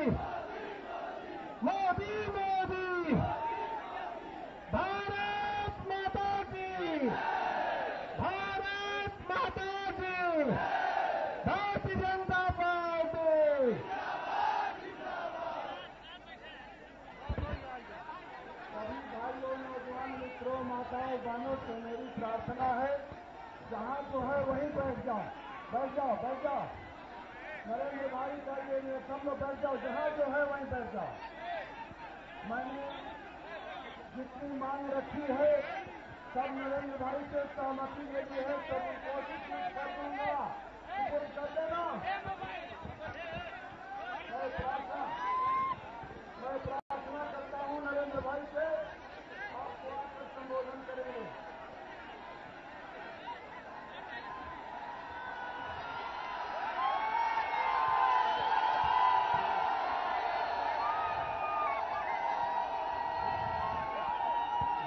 मोदी मोदी, भारत माता की, भारत माता की, भारतीय जनता पार्टी। सभी भाइयों, नौजवान मित्रों, माताओं, बहनों से मेरी प्रार्थना है, जहां जो है वहीं बैठ जाओ, बैठ जाओ, बैठ जाओ। नरेंद्र भाई का ये सब लोग बैठ जाओ, जहां जो है वहीं बैठ जाओ। मैंने जितनी मांग रखी है सब नरेंद्र भाई से सहमति के लिए है, सब कोशिश कर दूंगा, पूरी कर देना। मैं प्रार्थना करता हूं नरेंद्र भाई से, आपको आकर संबोधन करेंगे।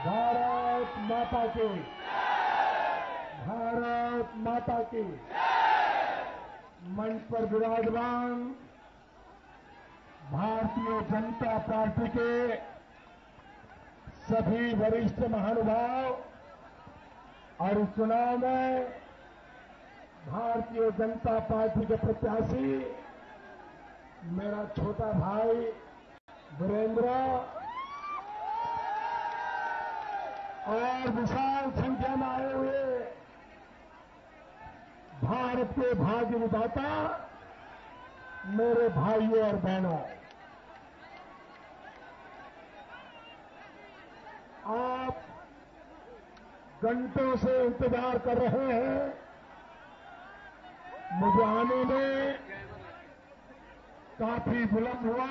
भारत माता की, भारत माता की। मंच पर विराजमान भारतीय जनता पार्टी के सभी वरिष्ठ महानुभाव और इस चुनाव में भारतीय जनता पार्टी के प्रत्याशी मेरा छोटा भाई वीरेंद्र और विशाल संख्या में आए हुए भारत के भाग्य विधाता मेरे भाइयों और बहनों, आप घंटों से इंतजार कर रहे हैं मुझे आने में, काफी विलंब हुआ।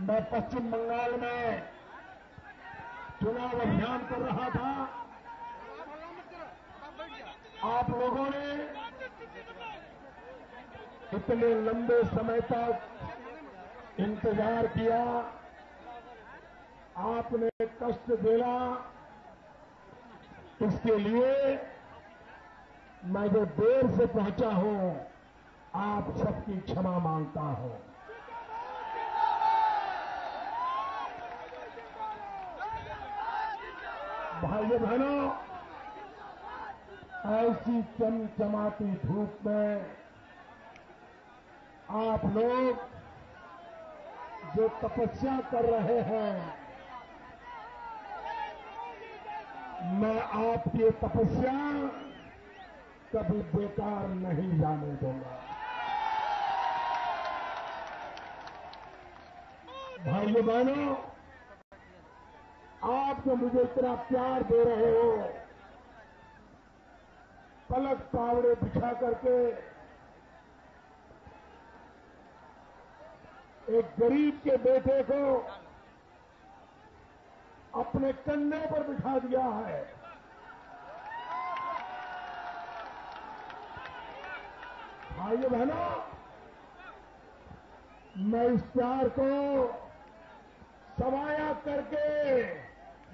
मैं पश्चिम बंगाल में चुनाव अभियान कर रहा था। आप लोगों ने इतने लंबे समय तक इंतजार किया, आपने कष्ट दिया, इसके लिए मैं जो देर से पहुंचा हूं आप सबकी क्षमा मांगता हूं। भाइयों बहनों, ऐसी चमचमाती धूप में आप लोग जो तपस्या कर रहे हैं, मैं आपकी तपस्या कभी बेकार नहीं जाने दूंगा। भाइयों बहनों, आप जो मुझे इतना प्यार दे रहे हो, पलक पावड़े बिछा करके एक गरीब के बेटे को अपने कंधे पर बिठा दिया है। भाइयों बहनों, मैं इस प्यार को सवाया करके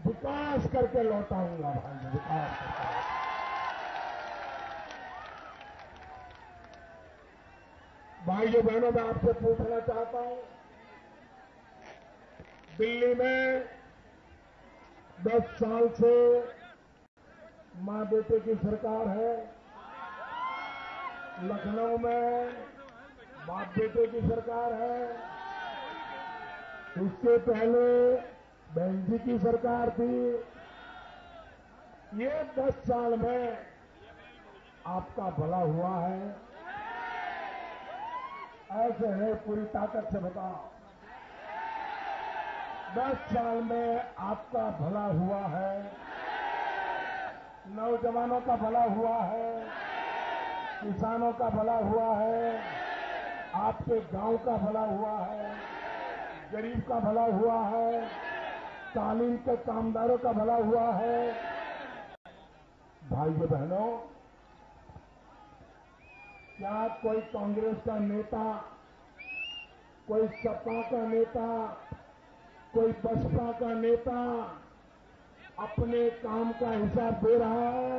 विकास करके लौटाऊंगा। भाई, विकास करके। भाइयों बहनों, मैं आपसे पूछना चाहता हूं, दिल्ली में 10 साल से मां बेटे की सरकार है, लखनऊ में बाप बेटे की सरकार है, इससे पहले बहन जी की सरकार थी। ये 10 साल में आपका भला हुआ है? ऐसे है, पूरी ताकत से बताओ, 10 साल में आपका भला हुआ है? नौजवानों का भला हुआ है, किसानों का भला हुआ है, आपके गांव का भला हुआ है, गरीब का भला हुआ है, तालीम के कामदारों का भला हुआ है? भाइयों बहनों, क्या कोई कांग्रेस का नेता, कोई सपा का नेता, कोई बसपा का नेता अपने काम का हिसाब दे रहा है?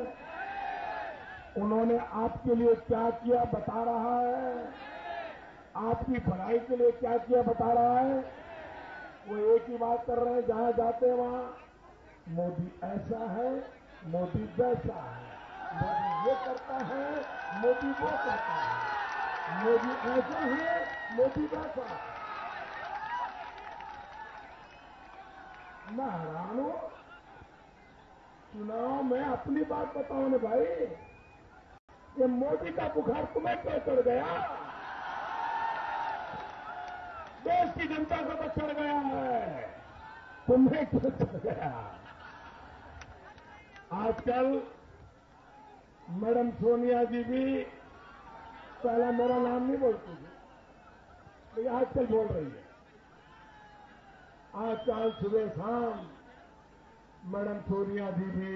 उन्होंने आपके लिए क्या किया बता रहा है? आप आपकी भलाई के लिए क्या किया बता रहा है। वो एक ही बात कर रहे हैं, जहां जाते हैं वहां मोदी ऐसा है, मोदी वैसा है, मोदी ये करता है, मोदी वो करता है, मोदी ऐसा है, मोदी वैसा है। मैं हैरान हूं। चुनाव में अपनी बात बताओ ना भाई, ये मोदी का बुखार तुम्हें क्यों चढ़ गया? देश की जनता को तो चढ़ गया है, तुम्हें क्यों चढ़ गया? आजकल मैडम सोनिया जी भी पहला मेरा नाम नहीं बोलती थी, लेकिन आजकल बोल रही है। आजकल सुबह शाम मैडम सोनिया जी भी,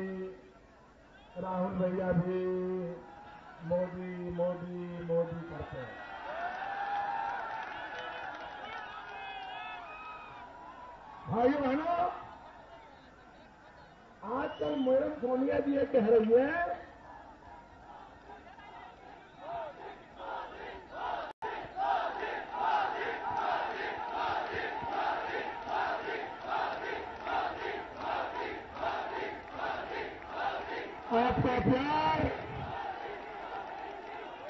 राहुल भैया भी मोदी मोदी मोदी करते हैं। भाइयों बहनों, आजकल मैडम सोनिया जी ये कह रही है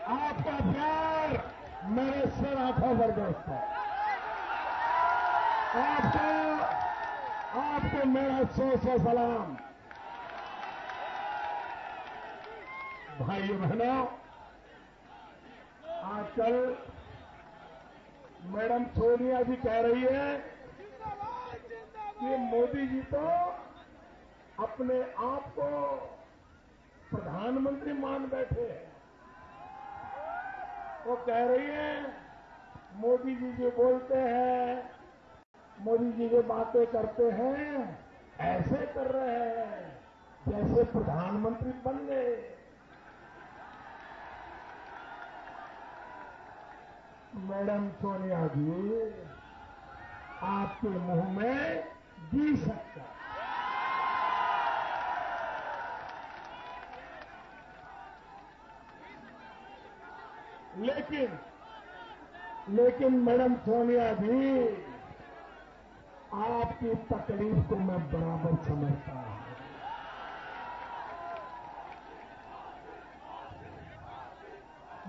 आपका प्यार मेरे सिर आंखों पर दोस्तों, आपको मेरा सौ सलाम। भाइयों बहनों, आजकल मैडम सोनिया जी कह रही है कि मोदी जी तो अपने आप को प्रधानमंत्री मान बैठे हैं। वो कह रही है मोदी जी जो बोलते हैं, मोदी जी जो बातें करते हैं, ऐसे कर रहे हैं जैसे प्रधानमंत्री बन गए। मैडम सोनिया जी, आपके मुंह में घी शक्कर। लेकिन मैडम सोनिया जी, आपकी तकलीफ को मैं बराबर समझता हूं।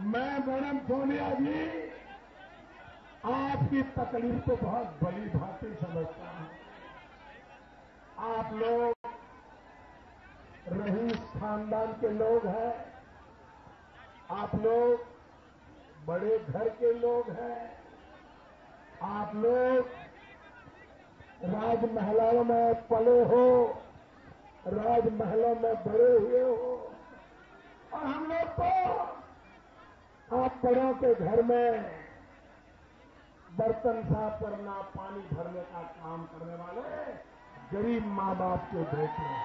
मैं मैडम सोनिया जी आपकी तकलीफ को बहुत भली भांति समझता हूं। आप लोग रईस खानदान के लोग हैं, आप लोग बड़े घर के लोग हैं, आप लोग राजमहलों में पले हो, राजमहलों में बड़े हुए हो, और हम लोग तो आप बड़ों के घर में बर्तन साफ करना, पानी भरने का काम करने वाले गरीब माँ बाप के बेटे हैं।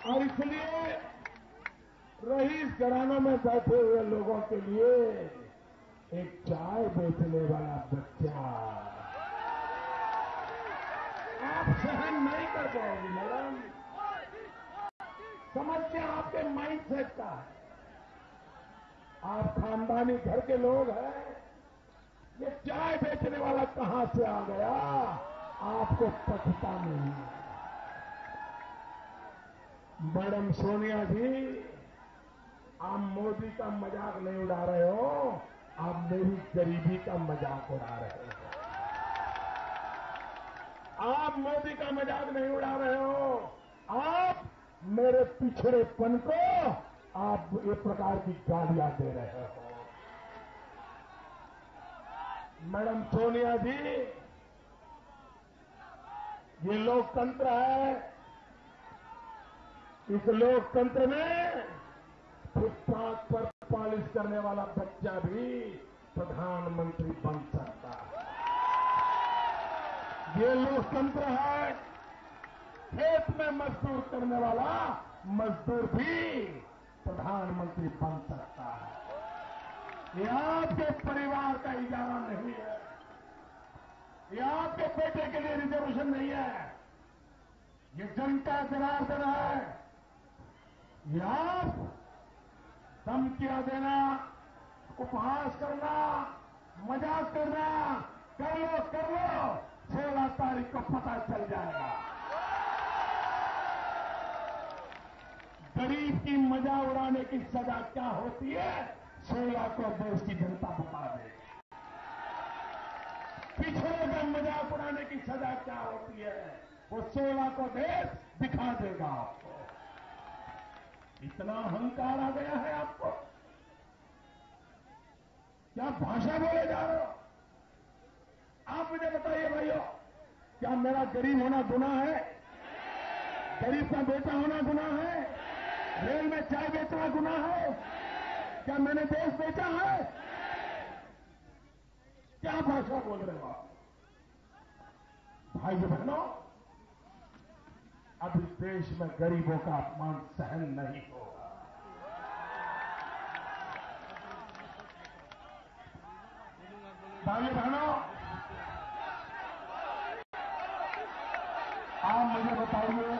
और इसलिए रईस घरानों में बैठे हुए लोगों के लिए एक चाय बेचने वाला बच्चा आप सहन नहीं कर पाओगे मैडम। समस्या आपके माइंड सेट का है। आप खानदानी घर के लोग हैं, ये चाय बेचने वाला कहां से आ गया, आपको पता नहीं है। मैडम सोनिया जी, आप मोदी का मजाक नहीं उड़ा रहे हो, आप मेरी गरीबी का मजाक उड़ा रहे हो। आप मोदी का मजाक नहीं उड़ा रहे हो, आप मेरे पिछड़ेपन को आप एक प्रकार की गालियां दे रहे हो। मैडम सोनिया जी, ये लोकतंत्र है। इस लोकतंत्र में फुटपाथ पर पॉलिश करने वाला बच्चा भी प्रधानमंत्री बन सकता है। ये लोकतंत्र है। खेत में मजदूर करने वाला मजदूर भी प्रधानमंत्री बन सकता है। ये आपके परिवार का इजारा नहीं है, ये आपके बेटे के लिए रिजर्वेशन नहीं है, ये जनता जनार्दन है। ये आप धमकियां देना, उपहास करना, मजाक करना, कर लो, 16 तारीख को पता चल जाएगा। गरीब की मजा उड़ाने की सजा क्या होती है, 16 को देश की जनता बता देगी। पिछड़े का मजाक उड़ाने की सजा क्या होती है, वो 16 को देश दिखा देगा आपको। इतना अहंकार आ गया है आपको, क्या भाषा बोले जा रहे हो? आप मुझे बताइए भाइयों, क्या मेरा गरीब होना गुनाह है? गरीब का बेटा होना गुनाह है? रेल में चाय बेचना गुनाह है? क्या मैंने देश बेचा है? क्या भाषा बोल रहे हो आप? भाई बहनों, अब इस देश में गरीबों का अपमान सहन नहीं होगा। भाई बहनों, आप मुझे बताइए,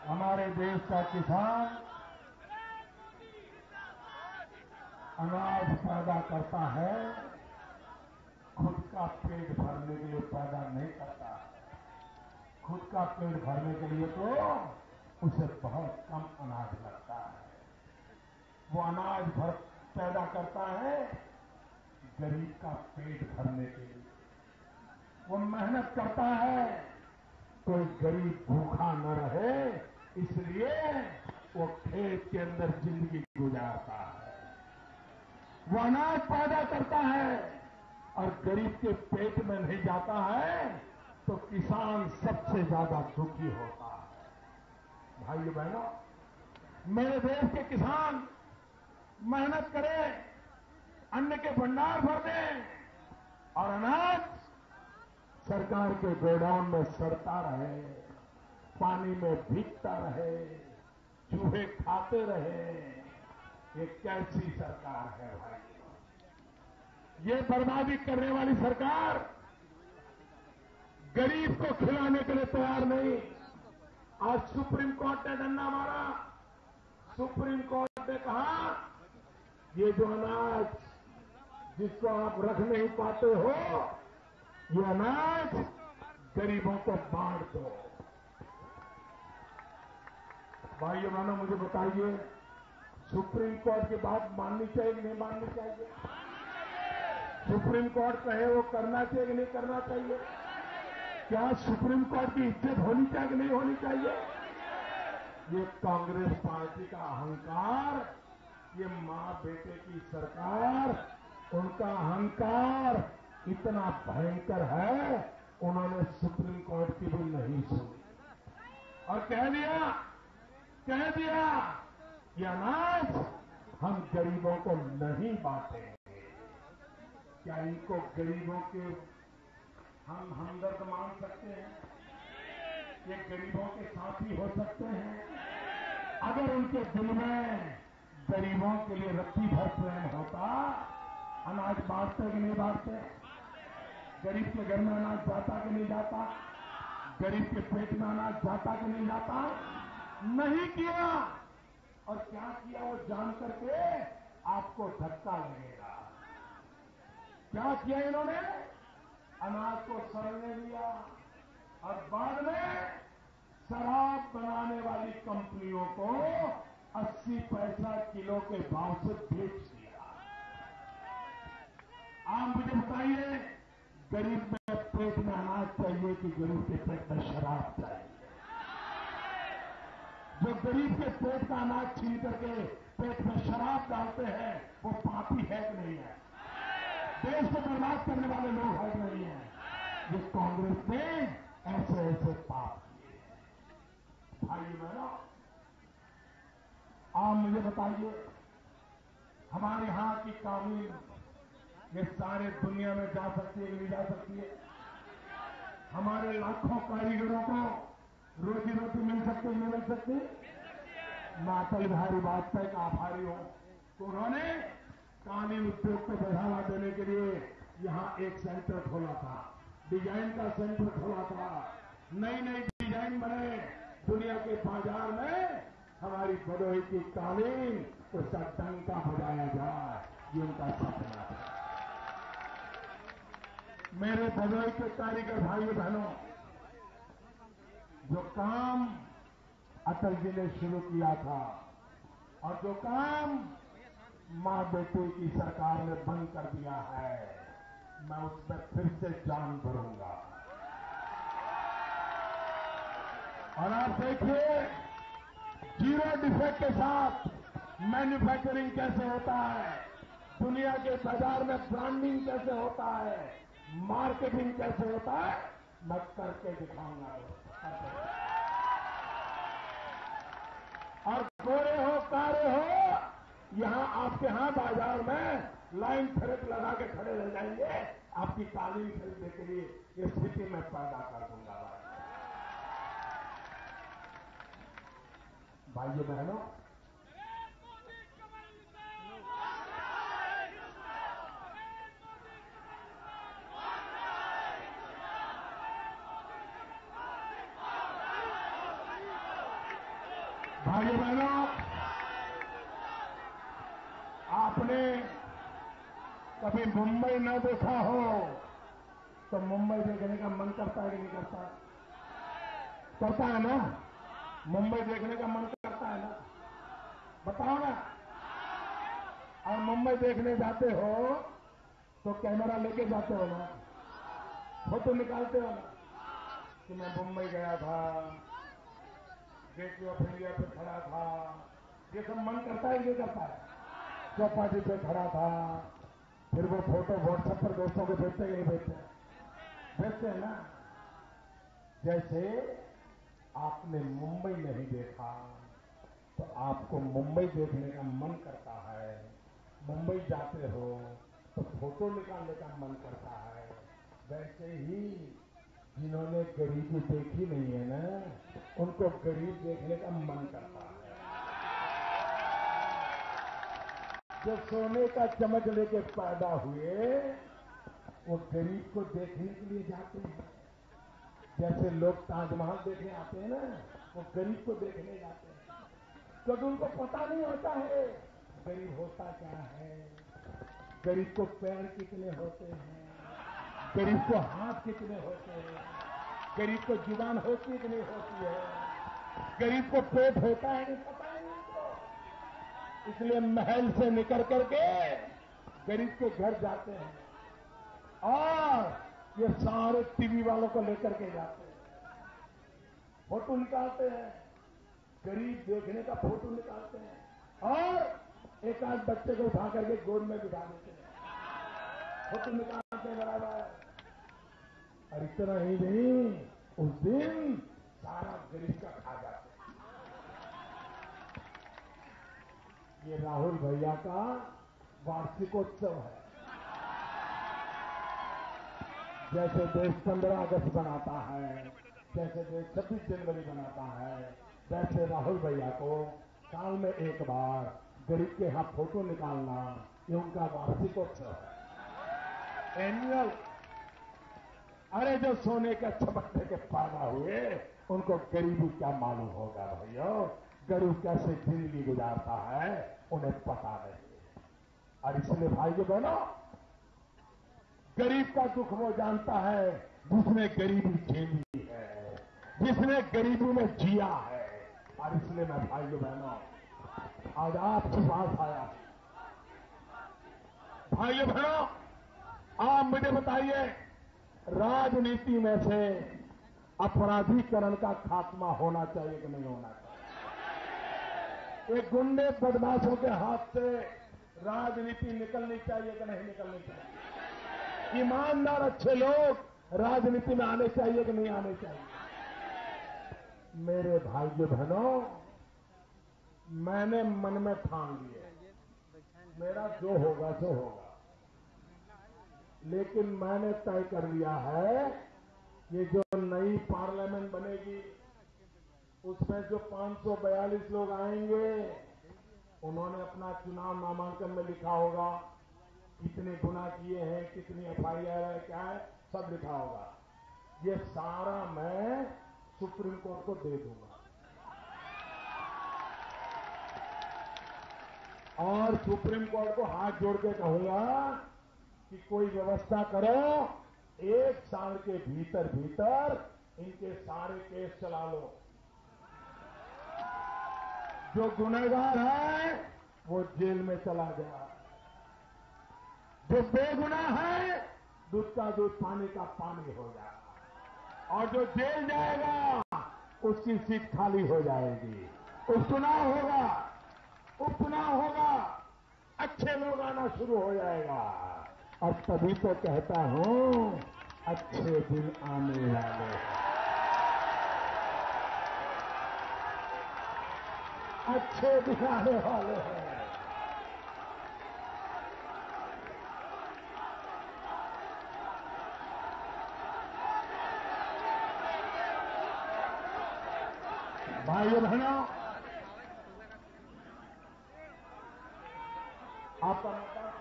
हमारे देश का किसान अनाज पैदा करता है, खुद का पेट भरने के लिए पैदा नहीं करता है। खुद का पेट भरने के लिए तो उसे बहुत कम अनाज लगता है। वो अनाज पैदा करता है गरीब का पेट भरने के लिए। वो मेहनत करता है कोई गरीब भूखा न रहे, इसलिए वो खेत के अंदर जिंदगी गुजारता है। वो अनाज पैदा करता है और गरीब के पेट में नहीं जाता है, तो किसान सबसे ज्यादा दुखी होता है। भाइयों बहनों, मेरे देश के किसान मेहनत करें, अन्न के भंडार भर दें और अनाज सरकार के गोडाउन में सड़ता रहे, पानी में भीगता रहे, चूहे खाते रहे। ये कैसी सरकार है भाई? ये बर्बादी करने वाली सरकार गरीब को खिलाने के लिए तैयार नहीं। आज सुप्रीम कोर्ट ने डंडा मारा। सुप्रीम कोर्ट ने कहा, ये जो अनाज जिसको आप रख नहीं पाते हो, ये अनाज गरीबों को बांट दो। भाइयों बहनों, मुझे बताइए, सुप्रीम कोर्ट की बात माननी चाहिए कि नहीं माननी चाहिए? सुप्रीम कोर्ट कहे वो करना चाहिए कि नहीं करना चाहिए? क्या सुप्रीम कोर्ट की इज्जत होनी चाहिए कि नहीं होनी चाहिए? ये कांग्रेस पार्टी का अहंकार, ये मां बेटे की सरकार, उनका अहंकार इतना भयंकर है, उन्होंने सुप्रीम कोर्ट की भी नहीं सुनी और कह दिया ये अनाज हम गरीबों को नहीं बांटेंगे। क्या इनको गरीबों के हम हमदर्द मान सकते हैं? ये गरीबों के साथी हो सकते हैं? अगर उनके दिल में गरीबों के लिए रत्ती भर प्रेम होता, अनाज बांटते कि नहीं बांटते? गरीब के घर में अनाज जाता कि नहीं जाता? गरीब के पेट में अनाज जाता कि नहीं जाता? नहीं किया। और क्या किया वो जान करके आपको धक्का लगेगा। क्या किया इन्होंने? अनाज को सड़ने दिया और बाद में शराब बनाने वाली कंपनियों को 80 पैसा किलो के भाव से बेच दिया। आप मुझे बताइए, गरीब में पेट में अनाज चाहिए कि गरीब के पेट में शराब चाहिए? जो गरीब के पेट का अनाज छीन करके पेट में शराब डालते हैं, वो पापी है कि नहीं है? देश को बर्बाद करने वाले लोग है कि नहीं है? ये कांग्रेस ने ऐसे पाप किए हैं। भाई बहनों, आप मुझे बताइए, हमारे यहां की कानून ये सारे दुनिया में जा सकती है कि नहीं जा सकती है? हमारे लाखों कारीगरों को रोजी रोटी मिल सकती है, नहीं मिल सकती? मैं अटल बिहारी वाजपेयी का आभारी हूं, तो उन्होंने कालीन उद्योग को बढ़ावा देने के लिए यहां एक सेंटर खोला था, डिजाइन का सेंटर खोला था, नई नई डिजाइन बने, दुनिया के बाजार में हमारी भदोही की कालीन उसका डंका बजाया जाए, ये उनका सपना था। मेरे भदोही के कारीगर भाइयों बहनों, जो काम अटल जी ने शुरू किया था और जो काम मां बेटी की सरकार ने बंद कर दिया है, मैं उसमें फिर से जान भरूंगा। और आप देखिए, जीरो डिफेक्ट के साथ मैन्युफैक्चरिंग कैसे होता है, दुनिया के बाजार में ब्रांडिंग कैसे होता है, मार्केटिंग कैसे होता है, मैं करके दिखाऊंगा। और गोरे हो कारे हो, यहां आपके यहां बाजार में लाइन थ्रेड लगा के खड़े रह जाएंगे, आपकी कालीन खरीदने के लिए ये स्थिति मैं पैदा कर दूंगा। भाइयों बहनों, भाइयों बहनों, आपने कभी मुंबई न देखा हो तो मुंबई देखने का मन करता है कि नहीं करता? करता है ना? मुंबई देखने का मन करता है ना? बताओ ना। और मुंबई देखने जाते हो तो कैमरा लेके जाते हो ना, फोटो निकालते हो ना कि मैं मुंबई गया था, गेटवे ऑफ इंडिया पे खड़ा था, ये सब मन करता है कि नहीं करता है? चौपाटी पे खड़ा था, फिर वो फोटो व्हाट्सएप पर दोस्तों को भेजते कि नहीं भेजते? भेजते हैं ना। जैसे आपने मुंबई नहीं देखा तो आपको मुंबई देखने का मन करता है, मुंबई जाते हो तो फोटो निकालने का मन करता है। वैसे ही जिन्होंने गरीबी देखी नहीं है ना, उनको गरीब देखने का मन करता है। जो सोने का चम्मच लेके पैदा हुए वो गरीब को देखने के लिए जाते हैं। जैसे लोग ताजमहल देखने आते हैं ना, वो गरीब को देखने जाते हैं, क्योंकि उनको पता नहीं होता है गरीब होता क्या है, गरीब को पैर कितने होते हैं, गरीब को हाथ कितने होते हैं, गरीब को जुबान होती है कि नहीं होती है, गरीब को पेट होता है नहीं, पता है उनको। इसलिए महल से निकल करके गरीब के घर जाते हैं और ये सारे टीवी वालों को लेकर के जाते हैं, फोटो निकालते हैं, गरीब देखने का फोटो निकालते हैं और एक आध बच्चे को उठा करके गोद में बिठा देते हैं, फोटो निकालते हैं बराबर। और इतना ही नहीं, उस दिन सारा गरीब का खा जाते हैं। ये राहुल भैया का वार्षिकोत्सव है। जैसे देश 15 अगस्त बनाता है, जैसे देश 26 जनवरी बनाता है, वैसे राहुल भैया को साल में एक बार गरीब के यहां फोटो निकालना, ये उनका वार्षिकोत्सव है, एनुअल। अरे जो सोने के चमकने के पैदा हुए उनको गरीबी क्या मालूम होगा भाइयों, गरीब कैसे जिंदगी गुजारता है उन्हें पता नहीं। और इसलिए भाइयों बहनों, गरीब का दुख वो जानता है जिसने गरीबी झेली है, जिसने गरीबी में जिया है। और इसलिए मैं भाइयों बहनों आज आपके पास आया। भाइयों बहनों, आप मुझे बताइए, राजनीति में से अपराधीकरण का खात्मा होना चाहिए कि नहीं होना चाहिए? एक गुंडे बदमाशों के हाथ से राजनीति निकलनी चाहिए कि नहीं निकलनी चाहिए? ईमानदार अच्छे लोग राजनीति में आने चाहिए कि नहीं आने चाहिए? मेरे भाइयों बहनों, मैंने मन में ठान लिया, मेरा जो होगा सो होगा, लेकिन मैंने तय कर लिया है ये जो नई पार्लियामेंट बनेगी उसमें जो 542 लोग आएंगे, उन्होंने अपना चुनाव नामांकन में लिखा होगा कितने गुना किए हैं, कितनी एफआईआर है, क्या है, सब लिखा होगा। ये सारा मैं सुप्रीम कोर्ट को दे दूंगा और सुप्रीम कोर्ट को हाथ जोड़ के कहूंगा कि कोई व्यवस्था करो, 1 साल के भीतर भीतर इनके सारे केस चला लो। जो गुनहगार है वो जेल में चला गया, जो बेगुनाह है दूध का दूध पानी का पानी हो जाएगा, और जो जेल जाएगा उसकी सीट खाली हो जाएगी। उपचुनाव होगा, उपचुनाव होगा, अच्छे लोग आना शुरू हो जाएगा। और तभी तो कहता हूं अच्छे दिन आने वाले हैं, अच्छे दिन आने वाले हैं। भाइयों बहनों, आपका मतदान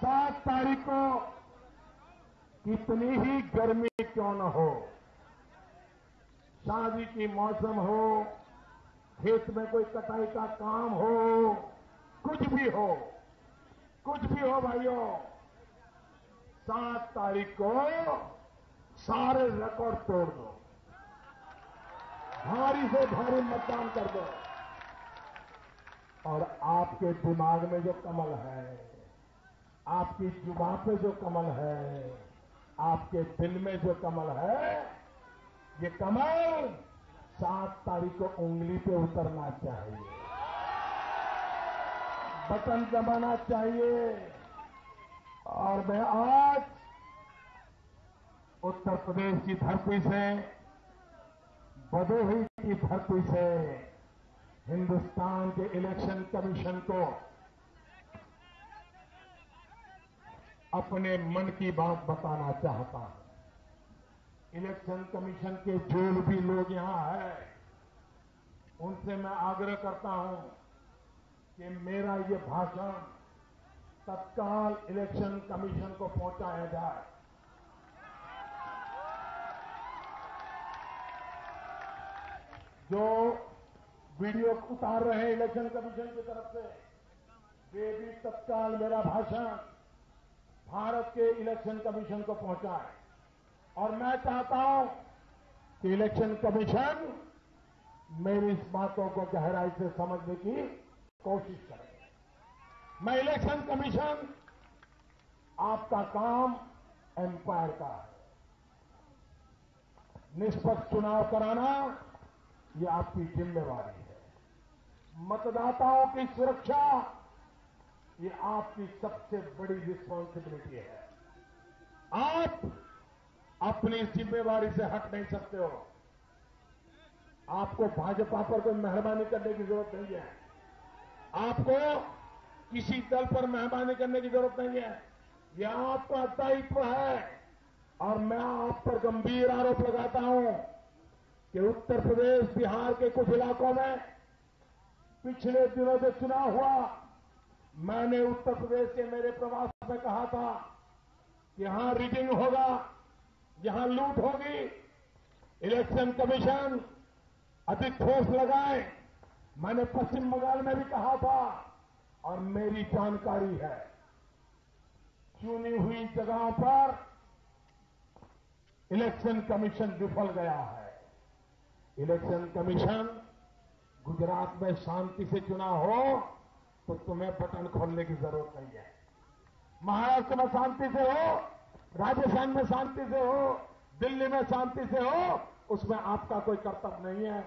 7 तारीख को कितनी ही गर्मी क्यों न हो, शादी की मौसम हो, खेत में कोई कटाई का काम हो, कुछ भी हो, कुछ भी हो भाइयों, 7 तारीख को सारे रिकॉर्ड तोड़ दो, भारी से भारी मतदान कर दो। और आपके दिमाग में जो कमल है, आपकी जुबान पे जो कमल है, आपके दिल में जो कमल है, ये कमल 7 तारीख को उंगली पे उतरना चाहिए, बटन दबाना चाहिए। और मैं आज उत्तर प्रदेश की धरती से, भदोही की धरती से हिंदुस्तान के इलेक्शन कमीशन को अपने मन की बात बताना चाहता हूं। इलेक्शन कमीशन के जो भी लोग यहां हैं, उनसे मैं आग्रह करता हूं कि मेरा ये भाषण तत्काल इलेक्शन कमीशन को पहुंचाया जाए। जो वीडियो उतार रहे हैं इलेक्शन कमीशन की तरफ से, वे भी तत्काल मेरा भाषण भारत के इलेक्शन कमीशन को पहुंचाए। और मैं चाहता हूं कि इलेक्शन कमीशन मेरी इस बातों को गहराई से समझने की कोशिश करे। मैं इलेक्शन कमीशन, आपका काम एम्पायर का है, निष्पक्ष चुनाव कराना ये आपकी जिम्मेवारी है। मतदाताओं की सुरक्षा ये आपकी सबसे बड़ी रिस्पॉन्सिबिलिटी है। आप अपनी जिम्मेवारी से हट नहीं सकते हो। आपको भाजपा पर कोई मेहरबानी करने की जरूरत नहीं है, आपको किसी दल पर मेहरबानी करने की जरूरत नहीं है। यह आपका दायित्व है। और मैं आप पर गंभीर आरोप लगाता हूं कि उत्तर प्रदेश, बिहार के कुछ इलाकों में पिछले दिनों जो चुनाव हुआ, मैंने उत्तर प्रदेश के मेरे प्रवास में कहा था कि यहां रिगिंग होगा, यहां लूट होगी, इलेक्शन कमीशन अधिक फोर्स लगाए। मैंने पश्चिम बंगाल में भी कहा था, और मेरी जानकारी है चुनी हुई जगहों पर इलेक्शन कमीशन विफल गया है। इलेक्शन कमीशन, गुजरात में शांति से चुनाव हो तो तुम्हें बटन खोलने की जरूरत नहीं है। महाराष्ट्र में शांति से हो, राजस्थान में शांति से हो, दिल्ली में शांति से हो, उसमें आपका कोई कर्तव्य नहीं है।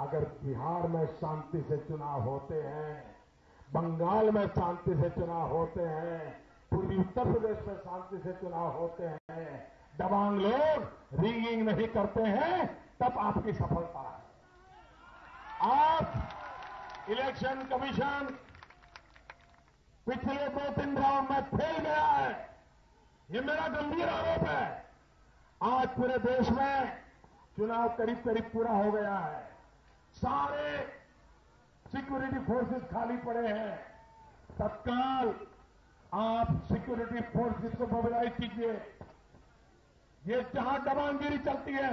अगर बिहार में शांति से चुनाव होते हैं, बंगाल में शांति से चुनाव होते हैं, पूर्वी उत्तर प्रदेश में शांति से चुनाव होते हैं, दबंग लोग रिगिंग नहीं करते हैं, तब आपकी सफलता है। आज इलेक्शन कमीशन पिछले 2-3 राउंड में फेल गया है, ये मेरा गंभीर आरोप है। आज पूरे देश में चुनाव करीब करीब पूरा हो गया है। सारे सिक्योरिटी फोर्सेस खाली पड़े हैं, तत्काल आप सिक्योरिटी फोर्सेस को मोबिलाइज कीजिए। ये जहां दबानगिरी चलती है,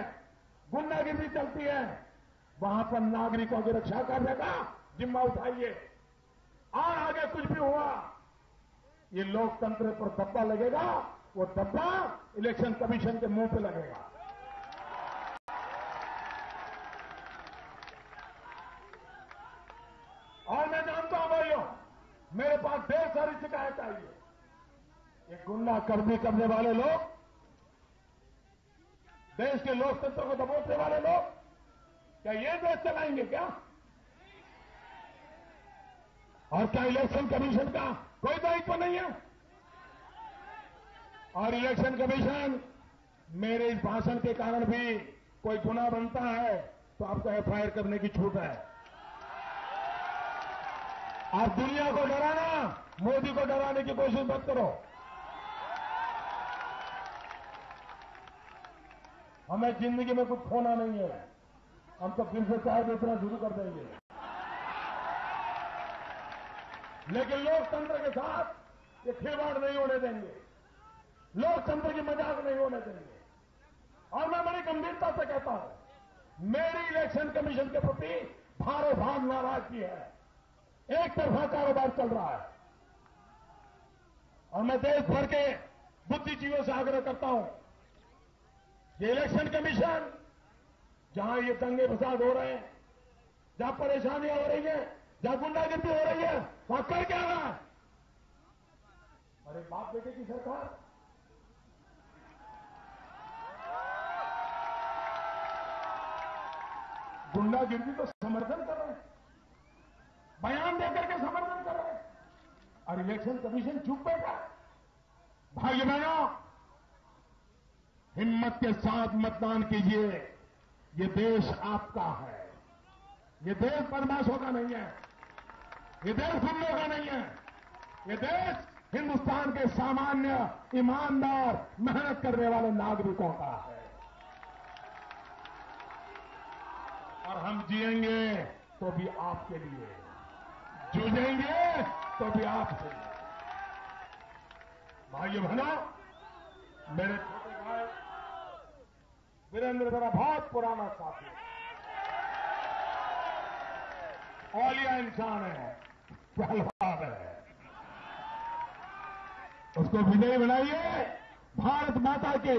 गुंडागिरी चलती है, वहां पर नागरिकों की रक्षा करने का जिम्मा उठाइए। और आगे कुछ भी हुआ, ये लोकतंत्र पर धब्बा लगेगा, वो धब्बा इलेक्शन कमीशन के मुंह पे लगेगा। और मैं जानता हूं भाइयों, मेरे पास ढेर सारी शिकायत आई है। ये गुंडागर्दी करने वाले लोग, देश के लोकतंत्र को दबोचने वाले लोग, क्या ये देश चलाएंगे क्या? और क्या इलेक्शन कमीशन का कोई दायित्व नहीं है? और इलेक्शन कमीशन, मेरे इस भाषण के कारण भी कोई गुनाह बनता है तो आपको एफआईआर करने की छूट है। आप दुनिया को डराना, मोदी को डराने की कोशिश मत करो। हमें जिंदगी में कुछ खोना नहीं है, हम तो फिर से चाय बेचना शुरू कर देंगे, लेकिन लोकतंत्र के साथ ये खिलवाड़ नहीं होने देंगे, लोकतंत्र की मजाक नहीं होने देंगे। और मैं बड़ी गंभीरता से कहता हूं, मेरी इलेक्शन कमीशन के प्रति भारो भार नाराजगी है। एक तरफा कारोबार चल रहा है। और मैं देश भर के बुद्धिजीवियों से आग्रह करता हूं, ये इलेक्शन कमीशन जहां ये दंगे फसाद हो रहे हैं, जहां परेशानियां हो रही हैं, जहां गुंडागिरी हो रही है, वहां कर क्या रहा है? अरे बाप बेटे की सरकार, गुंडागिरी को समर्थन कर रहे हैं, बयान देकर के समर्थन कर रहे हैं, और इलेक्शन कमीशन चुप बैठा। भाइयों बहनों, हिम्मत के साथ मतदान कीजिए। ये देश आपका है, ये देश बदमाशों का नहीं है, ये देश गुंडों का नहीं है, ये देश हिंदुस्तान के सामान्य, ईमानदार, मेहनत करने वाले नागरिकों का है। और हम जिएंगे तो भी आपके लिए, जूझेंगे तो भी आपके लिए। भाइयों बहनों, मेरे छोटे भाई वीरेंद्र मेरा बहुत पुराना साथी, औलिया इंसान है, पहलवान है, उसको विजयी बनाइए। भारत माता की